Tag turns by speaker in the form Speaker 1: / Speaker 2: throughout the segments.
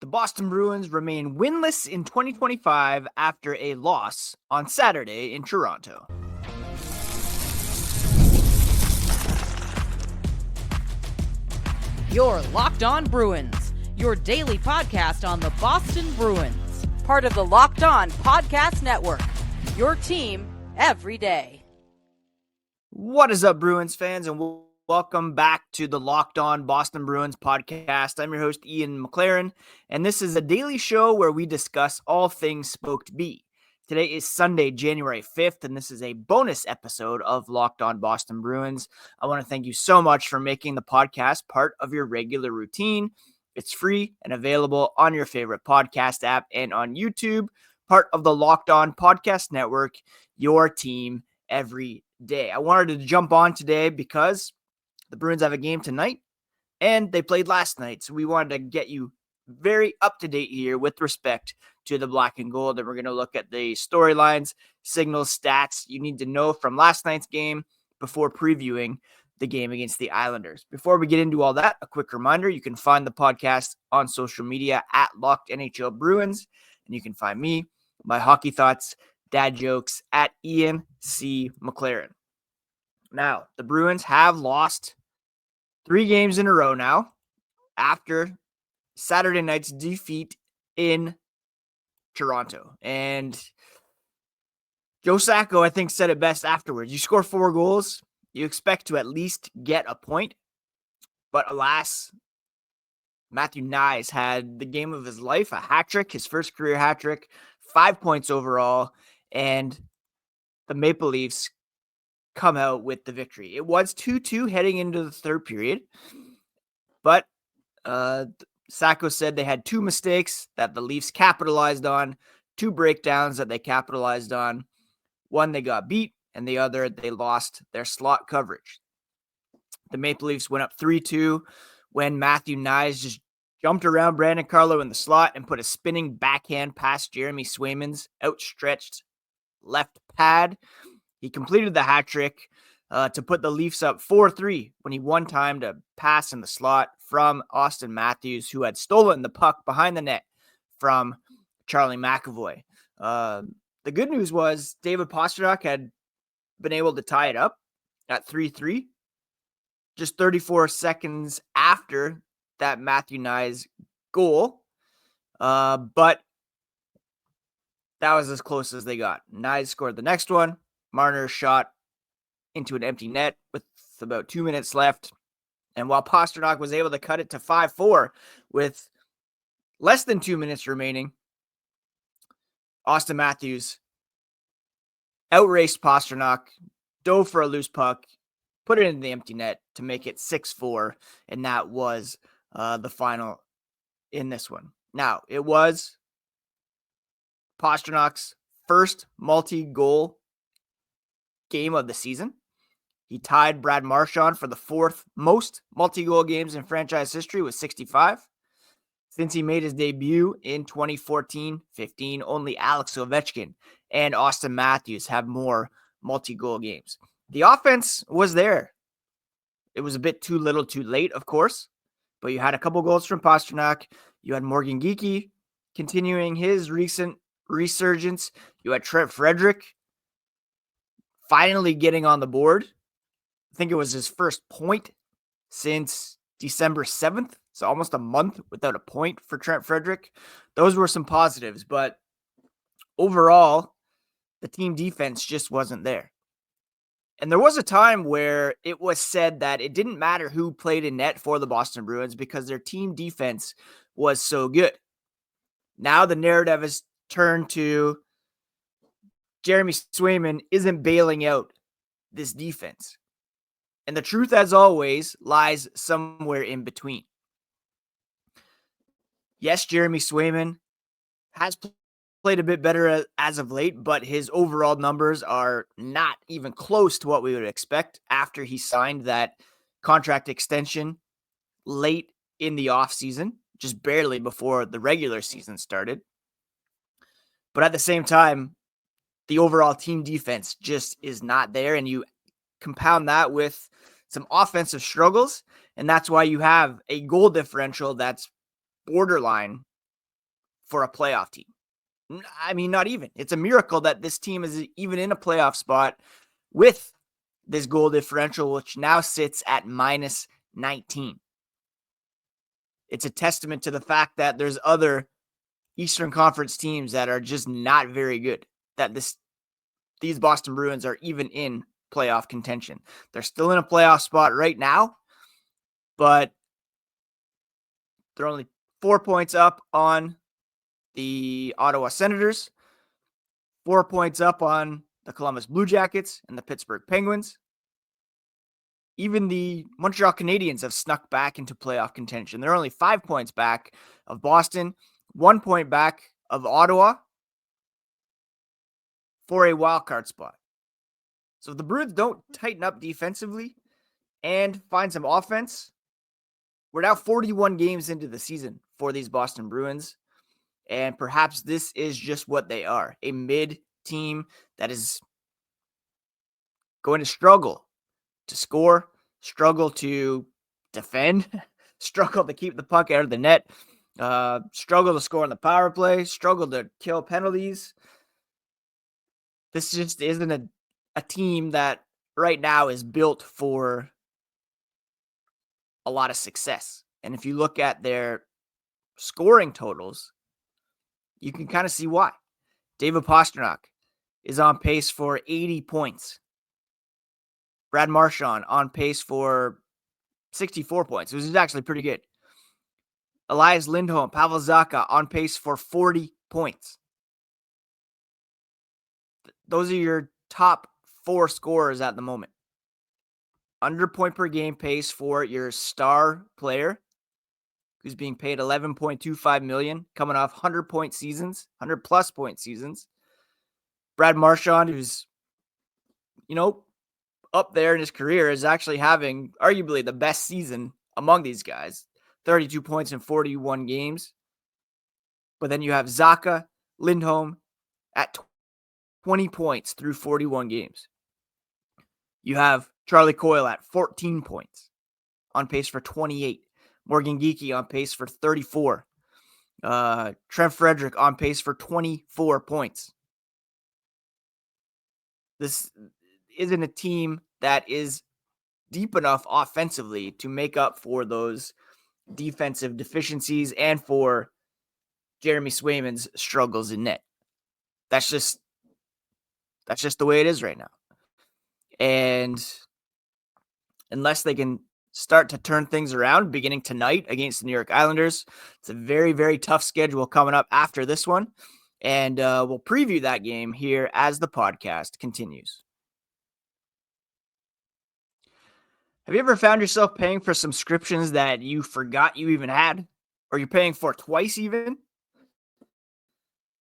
Speaker 1: The Boston Bruins remain winless in 2025 after a loss on Saturday in Toronto.
Speaker 2: You're Locked On Bruins, your daily podcast on the Boston Bruins. Part of the Locked On Podcast Network, your team every day.
Speaker 1: What is up, Bruins fans, and welcome back to the Locked On Boston Bruins podcast. I'm your host, Ian McLaren, and this is a daily show where we discuss all things Spoked B. Today is Sunday, January 5th, and this is a bonus episode of Locked On Boston Bruins. I want to thank you so much for making the podcast part of your regular routine. It's free and available on your favorite podcast app and on YouTube, part of the Locked On Podcast Network, your team every day. I wanted to jump on today because the Bruins have a game tonight, and they played last night. So we wanted to get you very up to date here with respect to the black and gold. And we're going to look at the storylines, signals, stats you need to know from last night's game before previewing the game against the Islanders. Before we get into all that, a quick reminder, you can find the podcast on social media at Locked NHL Bruins, and you can find me, my hockey thoughts, dad jokes at Ian C. McLaren. Now, the Bruins have lost 3 games in a row now after Saturday night's defeat in Toronto. And Joe Sacco, I think, said it best afterwards. You score 4 goals, you expect to at least get a point. But alas, Matthew Knies had the game of his life, a hat trick, his first career hat trick, 5 points overall, and the Maple Leafs come out with the victory. It was 2-2 heading into the third period, but Sacco said they had 2 mistakes that the Leafs capitalized on, 2 breakdowns that they capitalized on. One, they got beat, and the other, they lost their slot coverage. The Maple Leafs went up 3-2 when Matthew Knies just jumped around Brandon Carlo in the slot and put a spinning backhand past Jeremy Swayman's outstretched left pad. He completed the hat trick to put the Leafs up 4-3 when he one-timed a pass in the slot from Austin Matthews, who had stolen the puck behind the net from Charlie McAvoy. The good news was David Pastrnak had been able to tie it up at 3-3 just 34 seconds after that Matthew Knies goal. But that was as close as they got. Knies scored the next one. Marner shot into an empty net with about 2 minutes left. And while Pastrnak was able to cut it to 5-4 with less than 2 minutes remaining, Austin Matthews outraced Pastrnak, dove for a loose puck, put it into the empty net to make it 6-4, and that was the final in this one. Now, it was Pasternak's first multi-goal game of the season. He tied Brad Marchand for the 4th most multi-goal games in franchise history with 65. Since he made his debut in 2014-15, only Alex Ovechkin and Austin Matthews have more multi-goal games. The offense was there. It was a bit too little too late, of course, but you had a couple goals from Pastrnak. You had Morgan Geekie continuing his recent resurgence. You had Trent Frederic finally getting on the board. I think it was his first point since December 7th. So almost a month without a point for Trent Frederic. Those were some positives, but overall, the team defense just wasn't there. And there was a time where it was said that it didn't matter who played in net for the Boston Bruins because their team defense was so good. Now the narrative has turned to Jeremy Swayman isn't bailing out this defense. And the truth, as always, lies somewhere in between. Yes, Jeremy Swayman has played a bit better as of late, but his overall numbers are not even close to what we would expect after he signed that contract extension late in the offseason, just barely before the regular season started. But at the same time, the overall team defense just is not there, and you compound that with some offensive struggles, and that's why you have a goal differential that's borderline for a playoff team. I mean, not even. It's a miracle that this team is even in a playoff spot with this goal differential, which now sits at minus 19. It's a testament to the fact that there's other Eastern Conference teams that are just not very good, that these Boston Bruins are even in playoff contention. They're still in a playoff spot right now, but they're only 4 points up on the Ottawa Senators, 4 points up on the Columbus Blue Jackets and the Pittsburgh Penguins. Even the Montreal Canadiens have snuck back into playoff contention. They're only 5 points back of Boston, 1 point back of Ottawa for a wild card spot. So if the Bruins don't tighten up defensively and find some offense, we're now 41 games into the season for these Boston Bruins. And perhaps this is just what they are, a mid team that is going to struggle to score, struggle to defend, struggle to keep the puck out of the net, struggle to score on the power play, struggle to kill penalties. This just isn't a team that right now is built for a lot of success. And if you look at their scoring totals, you can kind of see why. David Pastrnak is on pace for 80 points. Brad Marchand on pace for 64 points, which is actually pretty good. Elias Lindholm, Pavel Zacha on pace for 40 points. Those are your top 4 scorers at the moment. Under point per game pace for your star player, who's being paid $11.25 million, coming off 100-point seasons, 100-plus point seasons. Brad Marchand, who's, up there in his career, is actually having arguably the best season among these guys. 32 points in 41 games. But then you have Zacha, Lindholm at 20 points through 41 games. You have Charlie Coyle at 14 points, on pace for 28. Morgan Geekie on pace for 34. Trent Frederick on pace for 24 points. This isn't a team that is deep enough offensively to make up for those defensive deficiencies and for Jeremy Swayman's struggles in net. That's just the way it is right now. And unless they can start to turn things around beginning tonight against the New York Islanders, it's a very, very tough schedule coming up after this one. And we'll preview that game here as the podcast continues. Have you ever found yourself paying for subscriptions that you forgot you even had? Or you're paying for twice even?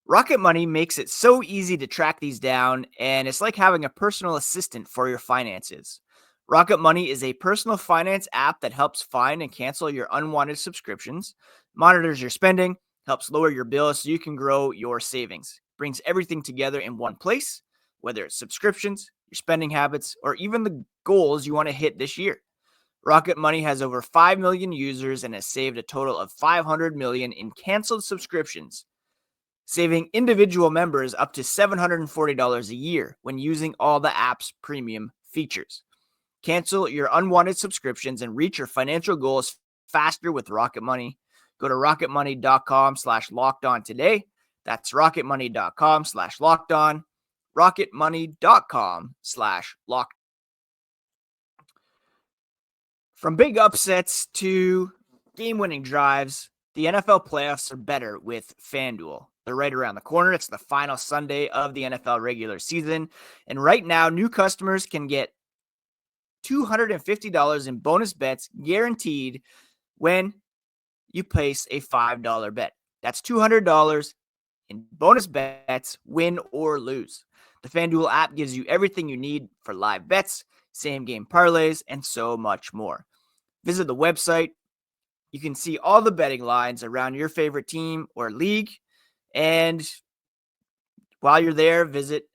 Speaker 1: Rocket Money makes it so easy to track these down, and it's like having a personal assistant for your finances. Rocket Money is a personal finance app that helps find and cancel your unwanted subscriptions, monitors your spending, helps lower your bills so you can grow your savings, brings everything together in one place, whether it's subscriptions, your spending habits, or even the goals you want to hit this year. Rocket Money has over 5 million users and has saved a total of $500 million in canceled subscriptions, saving individual members up to $740 a year when using all the app's premium features. Cancel your unwanted subscriptions and reach your financial goals faster with Rocket Money. Go to rocketmoney.com/lockedon today. That's rocketmoney.com/lockedon. rocketmoney.com/locked. From big upsets to game-winning drives, the NFL playoffs are better with FanDuel. They're right around the corner. It's the final Sunday of the NFL regular season. And right now, new customers can get $250 in bonus bets guaranteed when you place a $5 bet. That's $200 in bonus bets, win or lose. The FanDuel app gives you everything you need for live bets, same-game parlays, and so much more. Visit the website. You can see all the betting lines around your favorite team or league. And while you're there, visit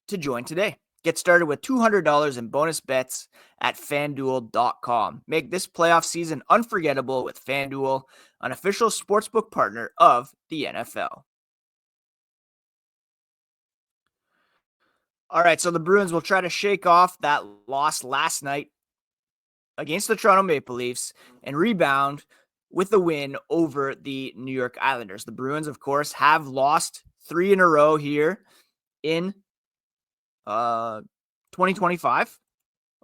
Speaker 1: to join today. Get started with $200 in bonus bets at FanDuel.com. Make this playoff season unforgettable with FanDuel, an official sportsbook partner of the NFL. All right, so the Bruins will try to shake off that loss last night against the Toronto Maple Leafs and rebound with a win over the New York Islanders. The Bruins, of course, have lost 3 in a row here in 2025,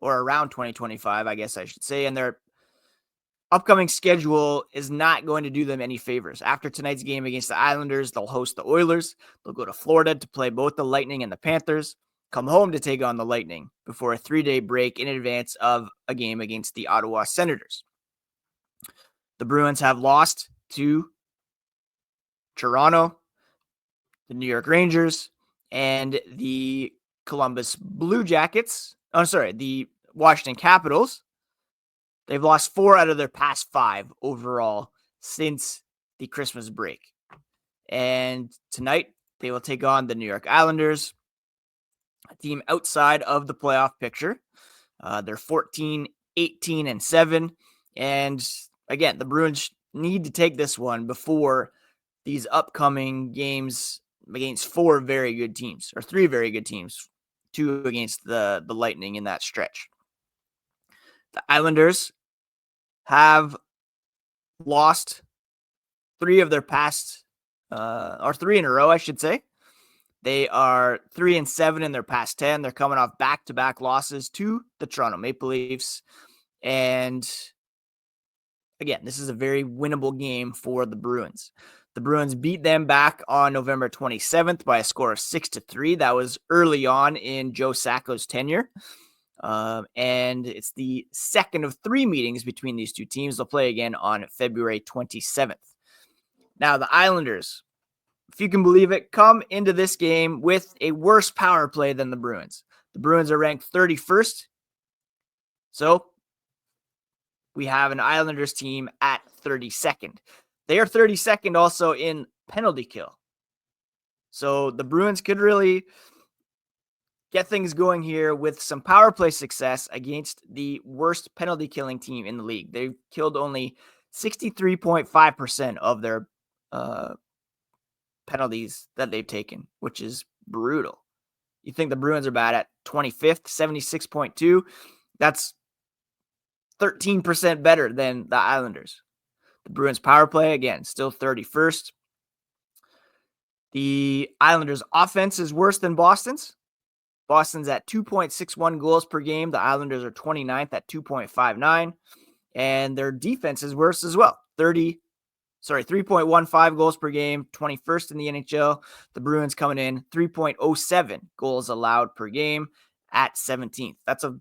Speaker 1: or around 2025, I guess I should say, and their upcoming schedule is not going to do them any favors. After tonight's game against the Islanders, they'll host the Oilers. They'll go to Florida to play both the Lightning and the Panthers, come home to take on the Lightning before a 3-day break in advance of a game against the Ottawa Senators. The Bruins have lost to Toronto, the New York Rangers, and the Columbus Blue Jackets. The Washington Capitals. They've lost 4 out of their past 5 overall since the Christmas break. And tonight, they will take on the New York Islanders, a team outside of the playoff picture. They're 14, 18, and 7. And again, the Bruins need to take this one before these upcoming games against 4 very good teams, or 3 very good teams, 2 against the Lightning in that stretch. The Islanders have lost 3 of their past, or 3 in a row, I should say. They are 3-7 in their past 10. They're coming off back-to-back losses to the Toronto Maple Leafs. And again, this is a very winnable game for the Bruins. The Bruins beat them back on November 27th by a score of 6-3. That was early on in Joe Sacco's tenure. And it's the second of 3 meetings between these two teams. They'll play again on February 27th. Now, the Islanders, if you can believe it, come into this game with a worse power play than the Bruins. The Bruins are ranked 31st. So we have an Islanders team at 32nd. They are 32nd also in penalty kill. So the Bruins could really get things going here with some power play success against the worst penalty killing team in the league. They've killed only 63.5% of their penalties that they've taken, which is brutal. You think the Bruins are bad at 25th, 76.2. That's 13% better than the Islanders. The Bruins power play, again, still 31st. The Islanders offense is worse than Boston's. Boston's at 2.61 goals per game. The Islanders are 29th at 2.59. And their defense is worse as well. 3.15 goals per game, 21st in the NHL. The Bruins coming in 3.07 goals allowed per game at 17th. That's a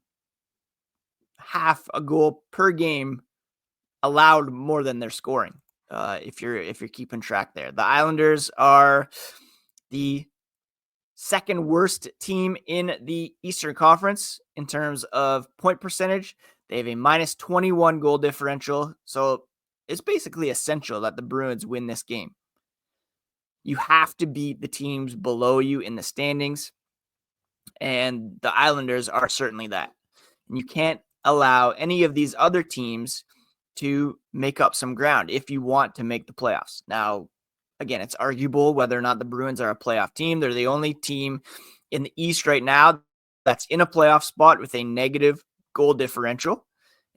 Speaker 1: half a goal per game allowed more than they're scoring. If you're keeping track there, the Islanders are the second worst team in the Eastern Conference in terms of point percentage. They have a minus 21 goal differential. So it's basically essential that the Bruins win this game. You have to beat the teams below you in the standings. And the Islanders are certainly that. And you can't allow any of these other teams to make up some ground if you want to make the playoffs. Now, again, it's arguable whether or not the Bruins are a playoff team. They're the only team in the East right now that's in a playoff spot with a negative goal differential.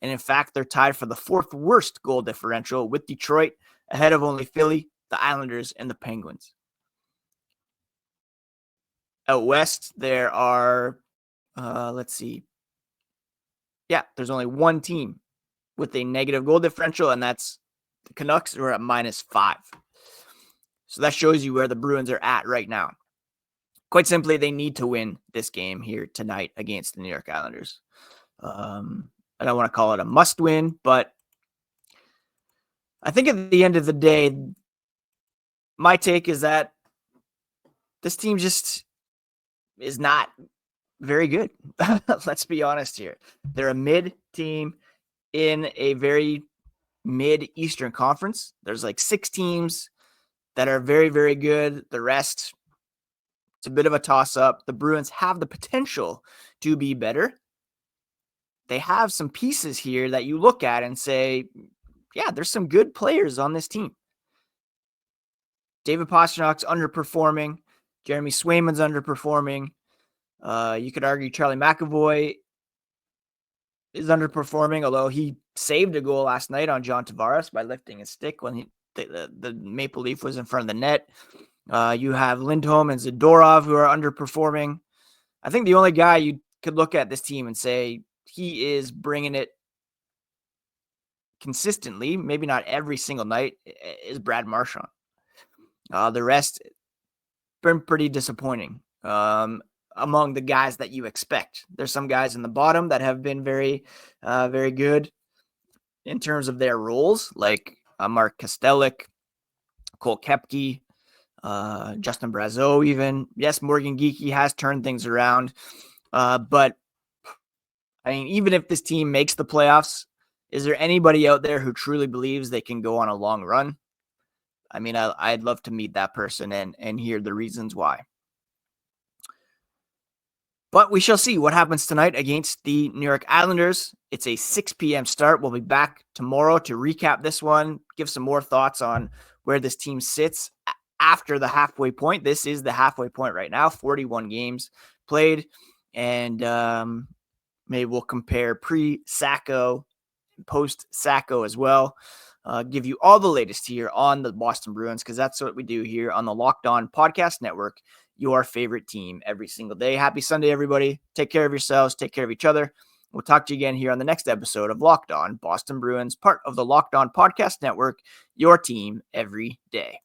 Speaker 1: And in fact, they're tied for the 4th worst goal differential with Detroit, ahead of only Philly, the Islanders, and the Penguins. Out west, there are, there's only one team with a negative goal differential, and that's the Canucks, who are at -5. So that shows you where the Bruins are at right now. Quite simply, they need to win this game here tonight against the New York Islanders. I don't want to call it a must-win, but I think at the end of the day, my take is that this team just is not very good. Let's be honest here. They're a mid team in a very mid-Eastern Conference. There's like 6 teams that are very, very good. The rest It's a bit of a toss-up. The Bruins have the potential to be better. They have some pieces here that you look at and say, yeah, there's some good players on this team. David Pastrnak's underperforming. Jeremy Swayman's underperforming. You could argue Charlie McAvoy is underperforming, although he saved a goal last night on John Tavares by lifting his stick when the Maple Leaf was in front of the net. You have Lindholm and Zadorov who are underperforming. I think the only guy you could look at this team and say he is bringing it consistently, maybe not every single night, is Brad Marchand. The rest been pretty disappointing among the guys that you expect. There's some guys in the bottom that have been very, very good in terms of their roles, like Mark Kostelik, Cole Koepke, Justin Brazeau even. Yes, Morgan Geekie has turned things around. But, I mean, even if this team makes the playoffs, is there anybody out there who truly believes they can go on a long run? I mean, I'd love to meet that person and hear the reasons why. But we shall see what happens tonight against the New York Islanders. It's a 6 p.m. start. We'll be back tomorrow to recap this one, give some more thoughts on where this team sits after the halfway point. This is the halfway point right now, 41 games played. And maybe we'll compare pre-Sacco, post-Sacco as well. Give you all the latest here on the Boston Bruins, because that's what we do here on the Locked On Podcast Network, your favorite team every single day. Happy Sunday, everybody. Take care of yourselves. Take care of each other. We'll talk to you again here on the next episode of Locked On Boston Bruins, part of the Locked On Podcast Network, your team every day.